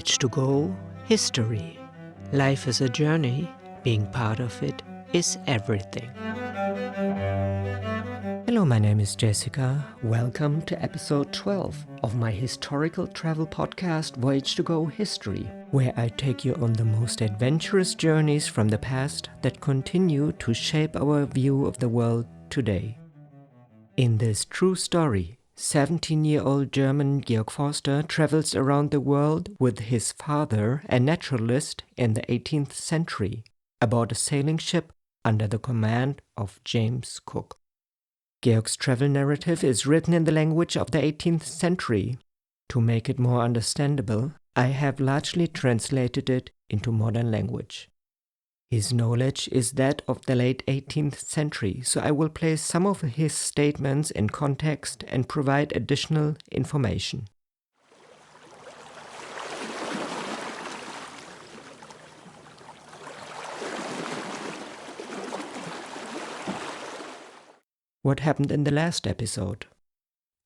Voyage to go, history. Life is a journey, being part of it is everything. Hello, my name is Jessica. Welcome to episode 12 of my historical travel podcast, Voyage to Go History, where I take you on the most adventurous journeys from the past that continue to shape our view of the world today. In this true story, 17-year-old German Georg Forster travels around the world with his father, a naturalist in the 18th century, aboard a sailing ship under the command of James Cook. Georg's travel narrative is written in the language of the 18th century. To make it more understandable, I have largely translated it into modern language. His knowledge is that of the late 18th century, so I will place some of his statements in context and provide additional information. What happened in the last episode?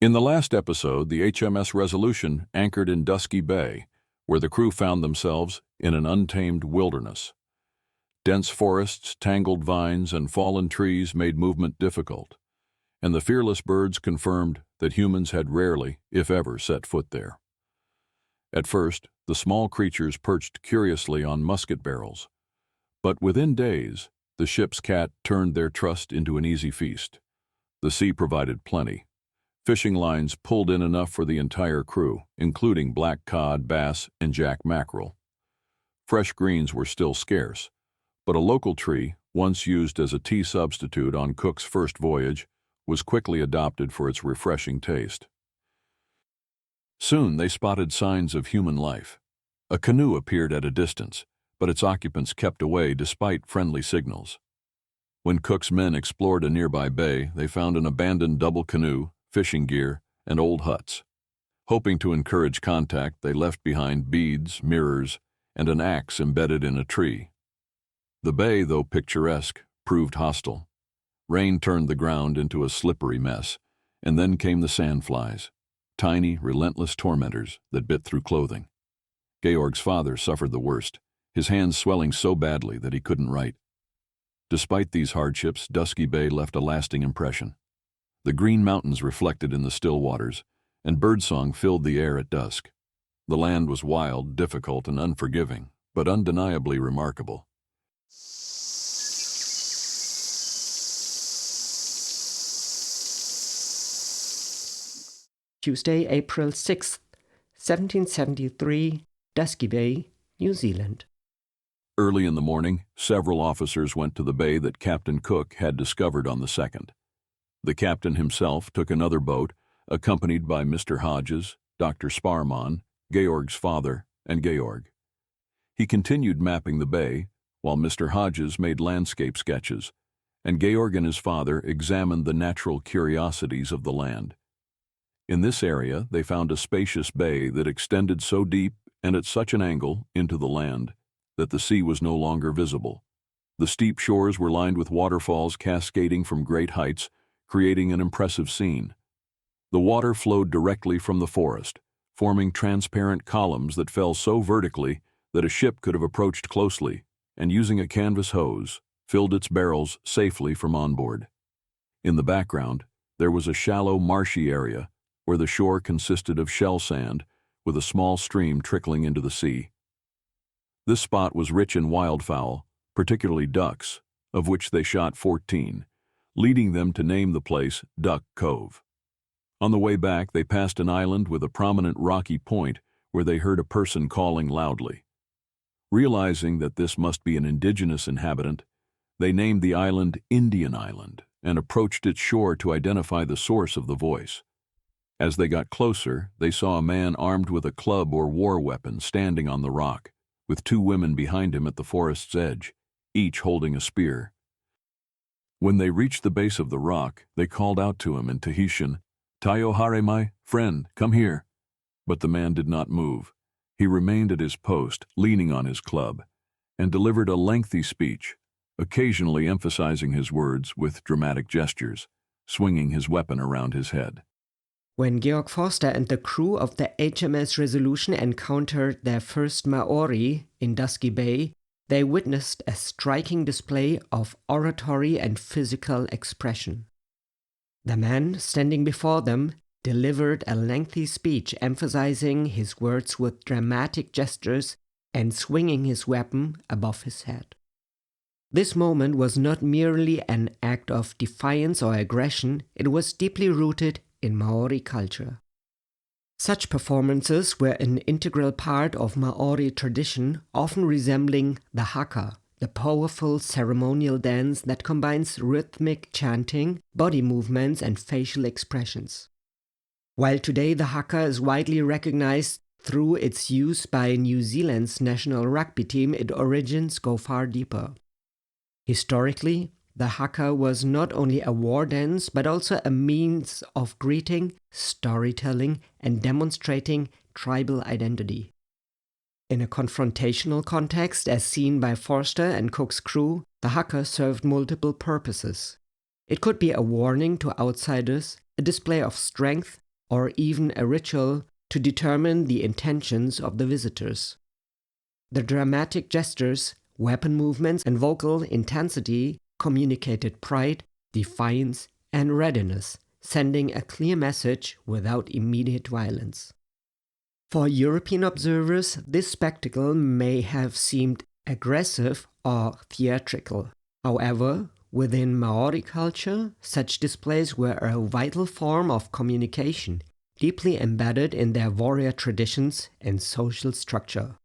In the last episode, the HMS Resolution anchored in Dusky Bay, where the crew found themselves in an untamed wilderness. Dense forests, tangled vines, and fallen trees made movement difficult, and the fearless birds confirmed that humans had rarely, if ever, set foot there. At first, the small creatures perched curiously on musket barrels, but within days, the ship's cat turned their trust into an easy feast. The sea provided plenty. Fishing lines pulled in enough for the entire crew, including black cod, bass, and jack mackerel. Fresh greens were still scarce, but a local tree, once used as a tea substitute on Cook's first voyage, was quickly adopted for its refreshing taste. Soon they spotted signs of human life. A canoe appeared at a distance, but its occupants kept away despite friendly signals. When Cook's men explored a nearby bay, they found an abandoned double canoe, fishing gear, and old huts. Hoping to encourage contact, they left behind beads, mirrors, and an axe embedded in a tree. The bay, though picturesque, proved hostile. Rain turned the ground into a slippery mess, and then came the sandflies, tiny, relentless tormentors that bit through clothing. Georg's father suffered the worst, his hands swelling so badly that he couldn't write. Despite these hardships, Dusky Bay left a lasting impression. The green mountains reflected in the still waters, and birdsong filled the air at dusk. The land was wild, difficult, and unforgiving, but undeniably remarkable. Tuesday, April 6th, 1773, Dusky Bay, New Zealand. Early in the morning, several officers went to the bay that Captain Cook had discovered on the 2nd. The captain himself took another boat, accompanied by Mr. Hodges, Dr. Sparrman, Georg's father, and Georg. He continued mapping the bay, while Mr. Hodges made landscape sketches, and Georg and his father examined the natural curiosities of the land. In this area, they found a spacious bay that extended so deep and at such an angle into the land that the sea was no longer visible. The steep shores were lined with waterfalls cascading from great heights, creating an impressive scene. The water flowed directly from the forest, forming transparent columns that fell so vertically that a ship could have approached closely and, using a canvas hose, filled its barrels safely from on board. In the background, there was a shallow, marshy area where the shore consisted of shell sand with a small stream trickling into the sea. This spot was rich in wildfowl, particularly ducks, of which they shot 14, leading them to name the place Duck Cove. On the way back, they passed an island with a prominent rocky point where they heard a person calling loudly. Realizing that this must be an indigenous inhabitant, they named the island Indian Island and approached its shore to identify the source of the voice. As they got closer, they saw a man armed with a club or war weapon standing on the rock, with two women behind him at the forest's edge, each holding a spear. When they reached the base of the rock, they called out to him in Tahitian, "Tayo hare mai, friend, come here." But the man did not move. He remained at his post, leaning on his club, and delivered a lengthy speech, occasionally emphasizing his words with dramatic gestures, swinging his weapon around his head. When Georg Forster and the crew of the HMS Resolution encountered their first Maori in Dusky Bay, they witnessed a striking display of oratory and physical expression. The man standing before them delivered a lengthy speech emphasizing his words with dramatic gestures and swinging his weapon above his head. This moment was not merely an act of defiance or aggression, it was deeply rooted in Maori culture. Such performances were an integral part of Maori tradition, often resembling the Haka, the powerful ceremonial dance that combines rhythmic chanting, body movements, and facial expressions. While today the Haka is widely recognized through its use by New Zealand's national rugby team, its origins go far deeper. Historically, the Haka was not only a war dance, but also a means of greeting, storytelling, and demonstrating tribal identity. In a confrontational context, as seen by Forster and Cook's crew, the Haka served multiple purposes. It could be a warning to outsiders, a display of strength, or even a ritual to determine the intentions of the visitors. The dramatic gestures, weapon movements, and vocal intensity communicated pride, defiance, and readiness, sending a clear message without immediate violence. For European observers, this spectacle may have seemed aggressive or theatrical. However, within Maori culture, such displays were a vital form of communication, deeply embedded in their warrior traditions and social structure.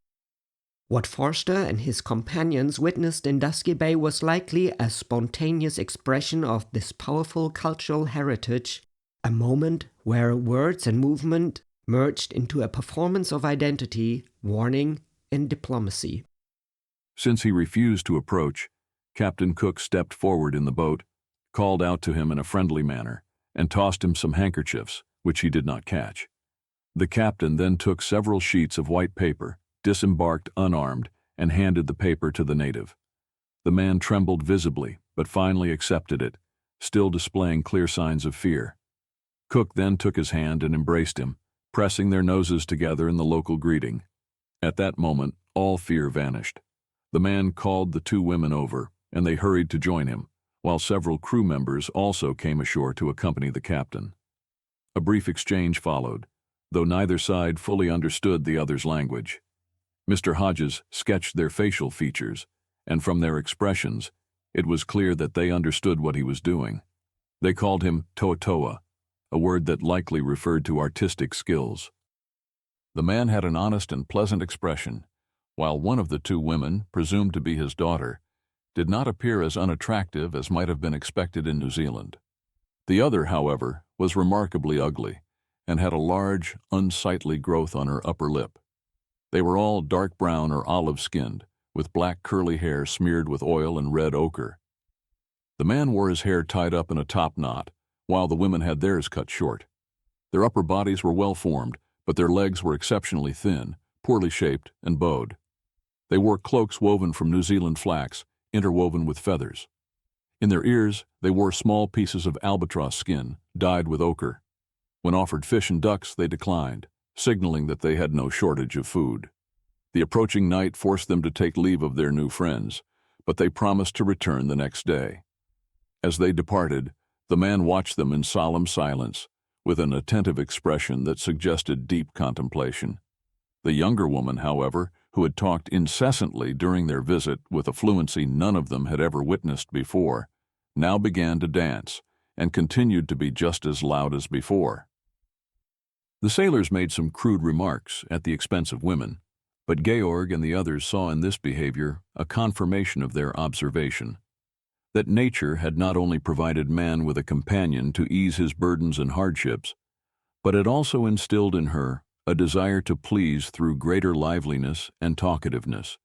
What Forster and his companions witnessed in Dusky Bay was likely a spontaneous expression of this powerful cultural heritage, a moment where words and movement merged into a performance of identity, warning, and diplomacy. Since he refused to approach, Captain Cook stepped forward in the boat, called out to him in a friendly manner, and tossed him some handkerchiefs, which he did not catch. The captain then took several sheets of white paper, disembarked unarmed, and handed the paper to the native. The man trembled visibly, but finally accepted it, still displaying clear signs of fear. Cook then took his hand and embraced him, pressing their noses together in the local greeting. At that moment, all fear vanished. The man called the two women over, and they hurried to join him, while several crew members also came ashore to accompany the captain. A brief exchange followed, though neither side fully understood the other's language. Mr. Hodges sketched their facial features, and from their expressions, it was clear that they understood what he was doing. They called him toa, a word that likely referred to artistic skills. The man had an honest and pleasant expression, while one of the two women, presumed to be his daughter, did not appear as unattractive as might have been expected in New Zealand. The other, however, was remarkably ugly, and had a large, unsightly growth on her upper lip. They were all dark brown or olive-skinned, with black curly hair smeared with oil and red ochre. The man wore his hair tied up in a top knot, while the women had theirs cut short. Their upper bodies were well formed, but their legs were exceptionally thin, poorly shaped, and bowed. They wore cloaks woven from New Zealand flax, interwoven with feathers. In their ears, they wore small pieces of albatross skin, dyed with ochre. When offered fish and ducks, they declined, signaling that they had no shortage of food. The approaching night forced them to take leave of their new friends, but they promised to return the next day. As they departed, the man watched them in solemn silence, with an attentive expression that suggested deep contemplation. The younger woman, however, who had talked incessantly during their visit with a fluency none of them had ever witnessed before, now began to dance, and continued to be just as loud as before. The sailors made some crude remarks at the expense of women, but Georg and the others saw in this behavior a confirmation of their observation, that nature had not only provided man with a companion to ease his burdens and hardships, but had also instilled in her a desire to please through greater liveliness and talkativeness.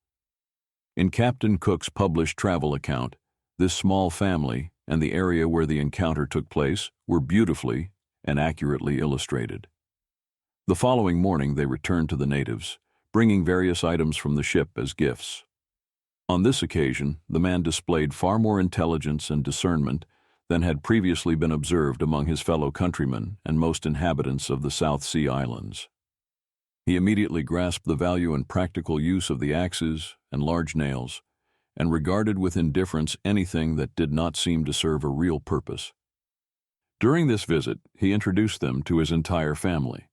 In Captain Cook's published travel account, this small family and the area where the encounter took place were beautifully and accurately illustrated. The following morning they returned to the natives, bringing various items from the ship as gifts. On this occasion, the man displayed far more intelligence and discernment than had previously been observed among his fellow countrymen and most inhabitants of the South Sea Islands. He immediately grasped the value and practical use of the axes and large nails, and regarded with indifference anything that did not seem to serve a real purpose. During this visit, he introduced them to his entire family.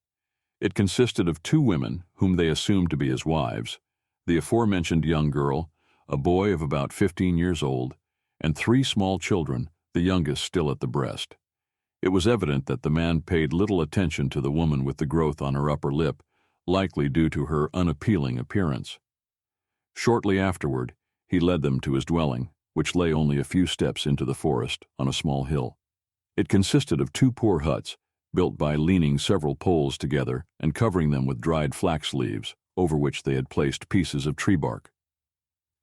It consisted of 2 women, whom they assumed to be his wives, the aforementioned young girl, a boy of about 15 years old, and 3 small children, the youngest still at the breast. It was evident that the man paid little attention to the woman with the growth on her upper lip, likely due to her unappealing appearance. Shortly afterward, he led them to his dwelling, which lay only a few steps into the forest on a small hill. It consisted of 2 poor huts, built by leaning several poles together and covering them with dried flax leaves, over which they had placed pieces of tree bark.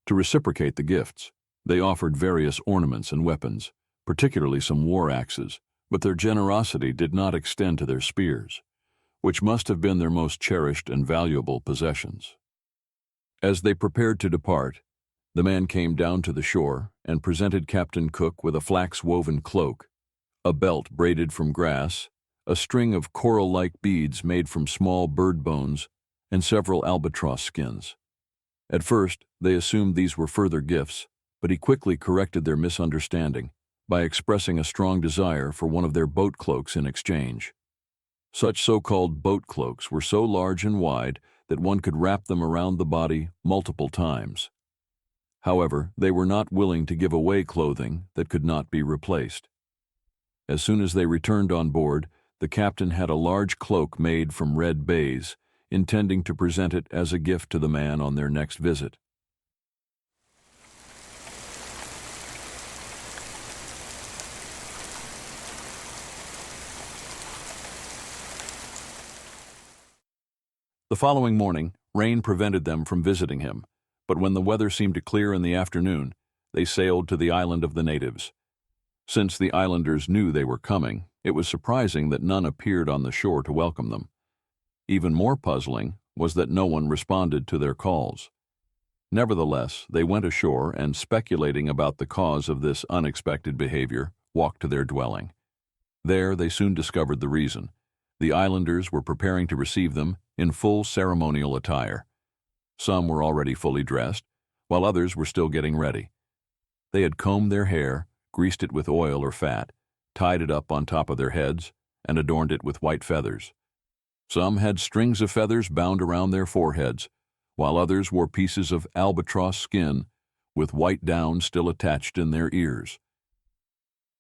To reciprocate the gifts, they offered various ornaments and weapons, particularly some war axes, but their generosity did not extend to their spears, which must have been their most cherished and valuable possessions. As they prepared to depart, the man came down to the shore and presented Captain Cook with a flax-woven cloak, a belt braided from grass, a string of coral-like beads made from small bird bones, and several albatross skins. At first, they assumed these were further gifts, but he quickly corrected their misunderstanding by expressing a strong desire for one of their boat cloaks in exchange. Such so-called boat cloaks were so large and wide that one could wrap them around the body multiple times. However, they were not willing to give away clothing that could not be replaced. As soon as they returned on board, the captain had a large cloak made from red baize, intending to present it as a gift to the man on their next visit. The following morning, rain prevented them from visiting him, but when the weather seemed to clear in the afternoon, they sailed to the island of the natives. Since the islanders knew they were coming, it was surprising that none appeared on the shore to welcome them. Even more puzzling was that no one responded to their calls. Nevertheless, they went ashore and, speculating about the cause of this unexpected behavior, walked to their dwelling. There they soon discovered the reason. The islanders were preparing to receive them in full ceremonial attire. Some were already fully dressed, while others were still getting ready. They had combed their hair, greased it with oil or fat, tied it up on top of their heads, and adorned it with white feathers. Some had strings of feathers bound around their foreheads, while others wore pieces of albatross skin with white down still attached in their ears.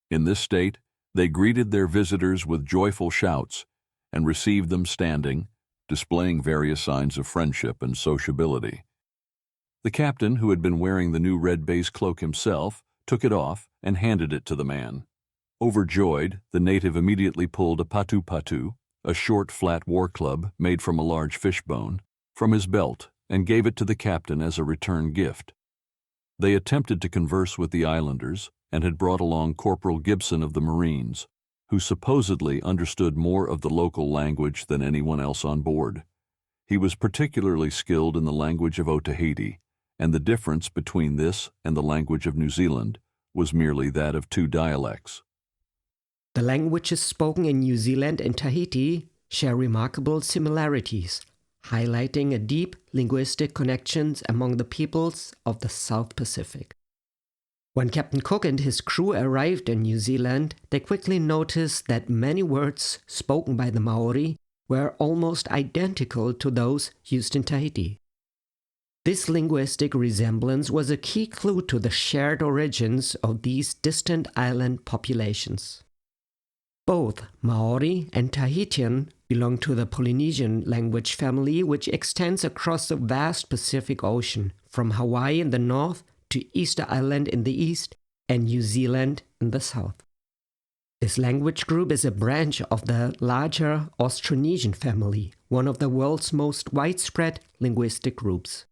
In this state, they greeted their visitors with joyful shouts and received them standing, displaying various signs of friendship and sociability. The captain, who had been wearing the new red baize cloak himself, took it off and handed it to the man. Overjoyed, the native immediately pulled a patu-patu, a short, flat war club made from a large fish bone, from his belt and gave it to the captain as a return gift. They attempted to converse with the islanders and had brought along Corporal Gibson of the Marines, who supposedly understood more of the local language than anyone else on board. He was particularly skilled in the language of Otaheite, and the difference between this and the language of New Zealand was merely that of 2 dialects. The languages spoken in New Zealand and Tahiti share remarkable similarities, highlighting a deep linguistic connections among the peoples of the South Pacific. When Captain Cook and his crew arrived in New Zealand, they quickly noticed that many words spoken by the Maori were almost identical to those used in Tahiti. This linguistic resemblance was a key clue to the shared origins of these distant island populations. Both Maori and Tahitian belong to the Polynesian language family, which extends across the vast Pacific Ocean, from Hawaii in the north to Easter Island in the east and New Zealand in the south. This language group is a branch of the larger Austronesian family, one of the world's most widespread linguistic groups.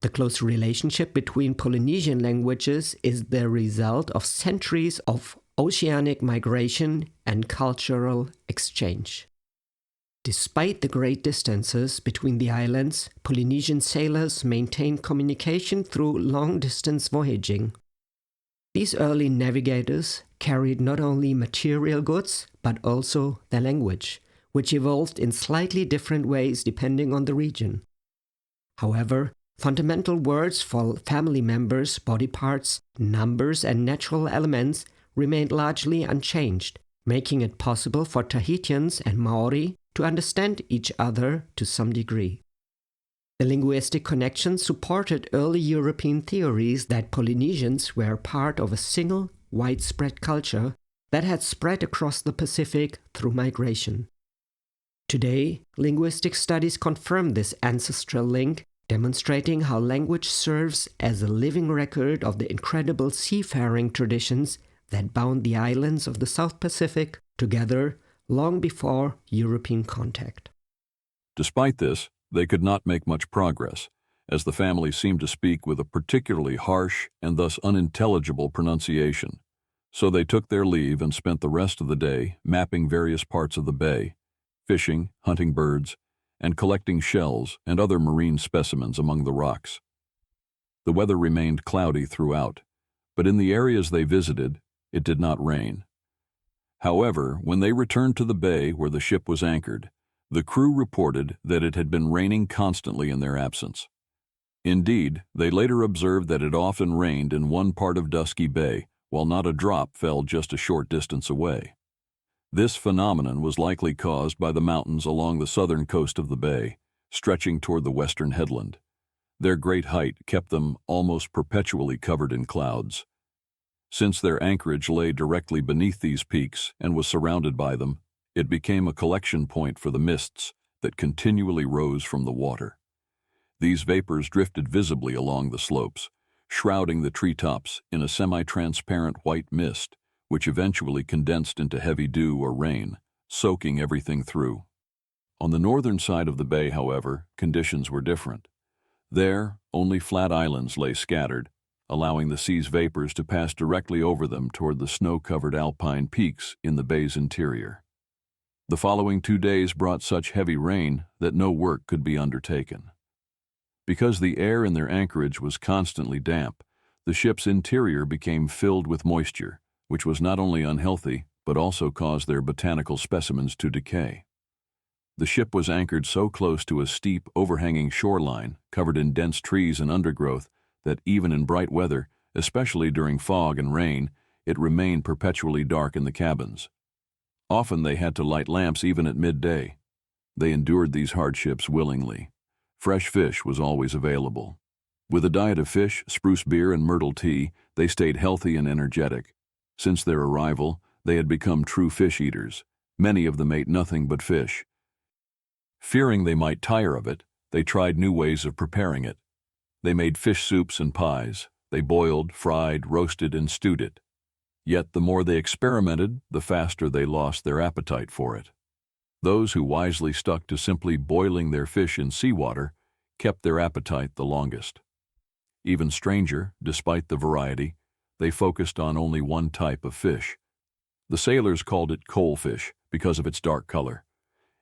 The close relationship between Polynesian languages is the result of centuries of oceanic migration and cultural exchange. Despite the great distances between the islands, Polynesian sailors maintain communication through long-distance voyaging. These early navigators carried not only material goods, but also their language, which evolved in slightly different ways depending on the region. However, fundamental words for family members, body parts, numbers, and natural elements remained largely unchanged, making it possible for Tahitians and Maori to understand each other to some degree. The linguistic connection supported early European theories that Polynesians were part of a single, widespread culture that had spread across the Pacific through migration. Today, linguistic studies confirm this ancestral link, demonstrating how language serves as a living record of the incredible seafaring traditions that bound the islands of the South Pacific together long before European contact. Despite this, they could not make much progress, as the family seemed to speak with a particularly harsh and thus unintelligible pronunciation. So they took their leave and spent the rest of the day mapping various parts of the bay, fishing, hunting birds, and collecting shells and other marine specimens among the rocks. The weather remained cloudy throughout, but in the areas they visited, it did not rain. However, when they returned to the bay where the ship was anchored, the crew reported that it had been raining constantly in their absence. Indeed, they later observed that it often rained in one part of Dusky Bay, while not a drop fell just a short distance away. This phenomenon was likely caused by the mountains along the southern coast of the bay, stretching toward the western headland. Their great height kept them almost perpetually covered in clouds. Since their anchorage lay directly beneath these peaks and was surrounded by them, it became a collection point for the mists that continually rose from the water. These vapors drifted visibly along the slopes, shrouding the treetops in a semi-transparent white mist, which eventually condensed into heavy dew or rain, soaking everything through. On the northern side of the bay, however, conditions were different. There, only flat islands lay scattered, allowing the sea's vapors to pass directly over them toward the snow-covered alpine peaks in the bay's interior. The following 2 days brought such heavy rain that no work could be undertaken. Because the air in their anchorage was constantly damp, the ship's interior became filled with moisture, which was not only unhealthy, but also caused their botanical specimens to decay. The ship was anchored so close to a steep, overhanging shoreline, covered in dense trees and undergrowth, that even in bright weather, especially during fog and rain, it remained perpetually dark in the cabins. Often they had to light lamps even at midday. They endured these hardships willingly. Fresh fish was always available. With a diet of fish, spruce beer, and myrtle tea, they stayed healthy and energetic. Since their arrival, they had become true fish eaters. Many of them ate nothing but fish. Fearing they might tire of it, they tried new ways of preparing it. They made fish soups and pies. They boiled, fried, roasted, and stewed it. Yet the more they experimented, the faster they lost their appetite for it. Those who wisely stuck to simply boiling their fish in seawater kept their appetite the longest. Even stranger, despite the variety, they focused on only one type of fish. The sailors called it coalfish because of its dark color.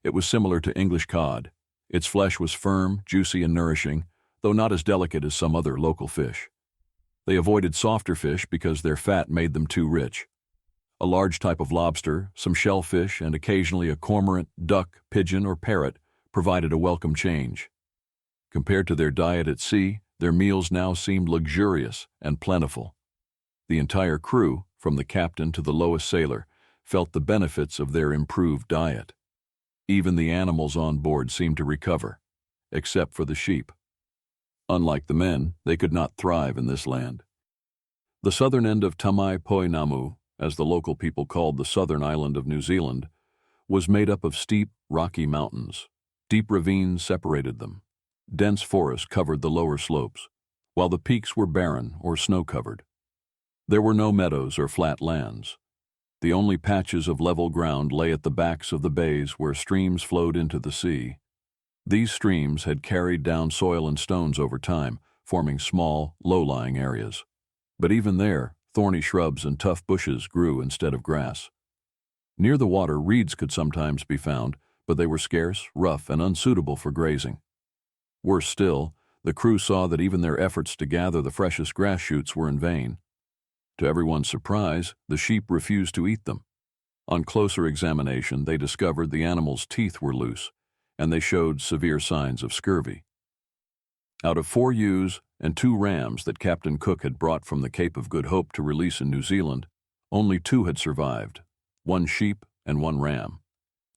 It was similar to English cod. Its flesh was firm, juicy, and nourishing, though not as delicate as some other local fish. They avoided softer fish because their fat made them too rich. A large type of lobster, some shellfish, and occasionally a cormorant, duck, pigeon, or parrot provided a welcome change. Compared to their diet at sea, their meals now seemed luxurious and plentiful. The entire crew, from the captain to the lowest sailor, felt the benefits of their improved diet. Even the animals on board seemed to recover, except for the sheep. Unlike the men, they could not thrive in this land. The southern end of Tamai Poinamu, as the local people called the southern island of New Zealand, was made up of steep, rocky mountains. Deep ravines separated them. Dense forest covered the lower slopes, while the peaks were barren or snow-covered. There were no meadows or flat lands. The only patches of level ground lay at the backs of the bays where streams flowed into the sea. These streams had carried down soil and stones over time, forming small, low-lying areas. But even there, thorny shrubs and tough bushes grew instead of grass. Near the water, reeds could sometimes be found, but they were scarce, rough, and unsuitable for grazing. Worse still, the crew saw that even their efforts to gather the freshest grass shoots were in vain. To everyone's surprise, the sheep refused to eat them. On closer examination, they discovered the animals' teeth were loose, and they showed severe signs of scurvy. Out of 4 ewes and 2 rams that Captain Cook had brought from the Cape of Good Hope to release in New Zealand, only 2 had survived, 1 sheep and 1 ram.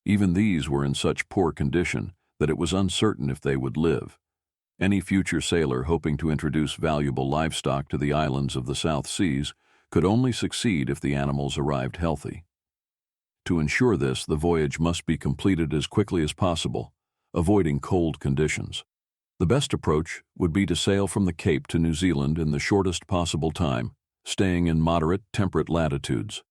Even these were in such poor condition that it was uncertain if they would live. Any future sailor hoping to introduce valuable livestock to the islands of the South Seas could only succeed if the animals arrived healthy. To ensure this, the voyage must be completed as quickly as possible, avoiding cold conditions. The best approach would be to sail from the Cape to New Zealand in the shortest possible time, staying in moderate, temperate latitudes.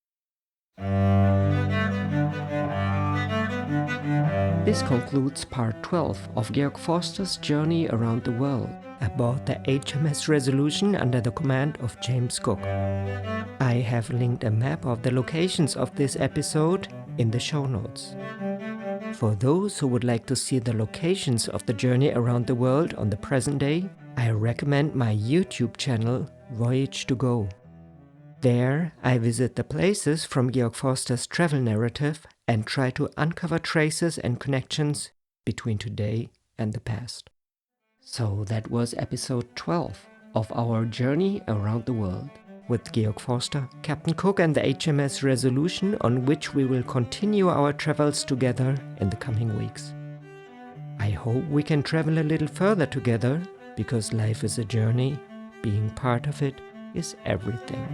This concludes part 12 of Georg Forster's journey around the world aboard the HMS Resolution under the command of James Cook. I have linked a map of the locations of this episode in the show notes. For those who would like to see the locations of the journey around the world on the present day, I recommend my YouTube channel, Voyage to Go. There, I visit the places from Georg Forster's travel narrative and try to uncover traces and connections between today and the past. So that was episode 12 of our journey around the world with Georg Forster, Captain Cook and the HMS Resolution, on which we will continue our travels together in the coming weeks. I hope we can travel a little further together, because life is a journey, being part of it is everything.